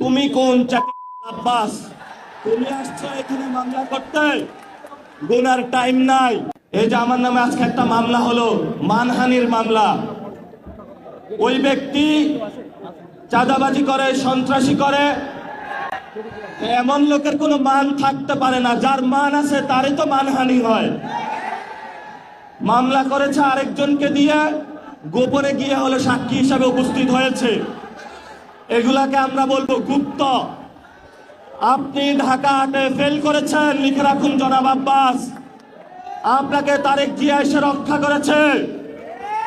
তুমি কোন আব্বাস? তুমি আসছো এখানে মামলা করতে, গুনার টাইম নাই। এই যে আমার নামে আজকে একটা মামলা হলো, মানহানির মামলা। ওই ব্যক্তি চাঁদাবাজি করে, সন্ত্রাসী করে। এমন লোকের কোনো মান থাকতে পারে না, যার মান আছে তারই তো মানহানি হয়। মামলা করেছে আরেকজনকে দিয়ে, গোপনে গিয়ে হলো সাক্ষী হিসাবে উপস্থিত হয়েছে। এগুলাকে আমরা বলবো গুপ্ত। আপনি ঢাকা হাটে ফেল করেছেন, লিখে রাখুন জনাব আব্বাস। আপনাকে তারেক জিয়া এসে রক্ষা করেছে।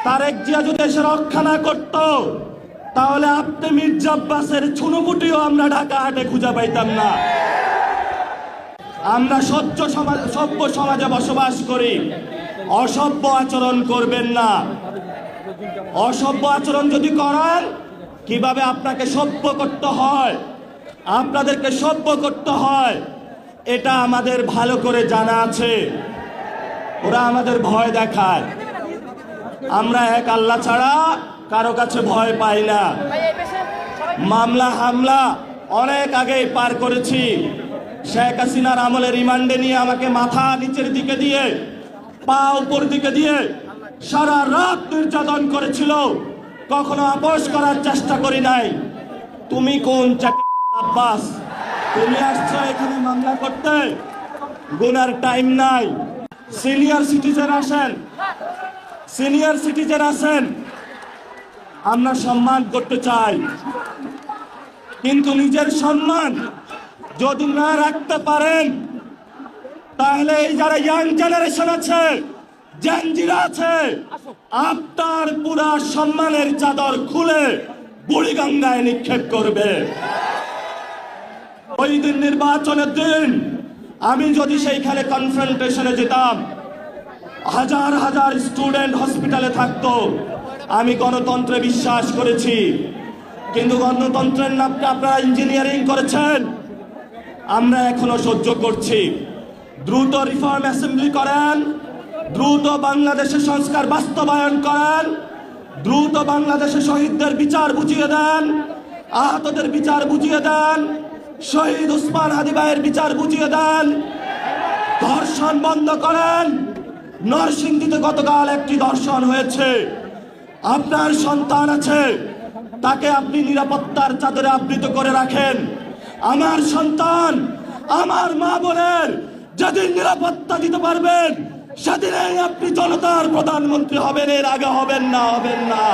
তারেক জিয়া যদি এসে রক্ষা না করত, তাহলে আপনি মির্জা আব্বাসের ছুনোপুটিও আমরা ঢাকা হাটে খুঁজে পাইতাম না। আমরা সভ্য সমাজে বসবাস করি। অসভ্য আচরণ করবেন না। অসভ্য আচরণ যদি করেন, কিভাবে আপনাকে সভ্য করতে হয়, আপনাদেরকে সভ্য করতে হয়, এটা আমাদের ভালো করে জানা আছে। ওরা আমাদের ভয় দেখায়। আমরা এক আল্লাহ ছাড়া কারো কাছে ভয় পাই না। মামলা হামলা অনেক আগেই পার করেছি। শেখ হাসিনার আমলে রিমান্ডে নিয়ে আমাকে মাথা নিচের দিকে দিয়ে, পা উপর দিকে দিয়ে সারা রাত নির্যাতন করেছিল। কখনো আপোষ করার চেষ্টা করি নাই। তুমি কোন আব্বাস? তুমি আসছো এখানে মামলা করতে, গুনার টাইম নাই। সিনিয়র সিটিজেন আসেন, সিনিয়র সিটিজেন আসেন, আমরা সম্মান করতে চাই। কিন্তু নিজের সম্মান যদি না রাখতে পারেন, তাহলে এই যারা ইয়াং জেনারেশন আছে, জেনজিরা আছে, আপনার পুরা সম্মানের চাদর খুলে বুড়িগঙ্গায় নিক্ষেপ করবে। ওই দিন নির্বাচনের দিন আমি যদি সেইখানে কনফ্রন্টেশনে যেতাম, হাজার হাজার স্টুডেন্ট হসপিটালে থাকতো। আমি গণতন্ত্রে বিশ্বাস করেছি, কিন্তু গণতন্ত্রের নামে আপনারা ইঞ্জিনিয়ারিং করেছেন। আমরা এখনো সহ্য করছি। দ্রুত রিফর্ম অ্যাসেম্বলি করেন, দ্রুত বাংলাদেশে সংস্কার বাস্তবায়ন করেন, দ্রুত বাংলাদেশে শহীদদের বিচার বুঝিয়ে দেন, আহতদের বিচার বুঝিয়ে দেন, শহীদ উসমান হাদি ভাইয়ের বিচার বুঝিয়ে দেন, ধর্ষণ বন্ধ করেন। নরসিংদীতে গতকাল একটি ধর্ষণ হয়েছে। আপনার সন্তান আছে, তাকে আপনি নিরাপত্তার চাদরে আবৃত করে রাখেন। আমার সন্তান, আমার মা বোনের যেদিন নিরাপত্তা দিতে পারবেন, সেদিনই আপনি জনতার প্রধানমন্ত্রী হবেন। এর আগে হবেন না।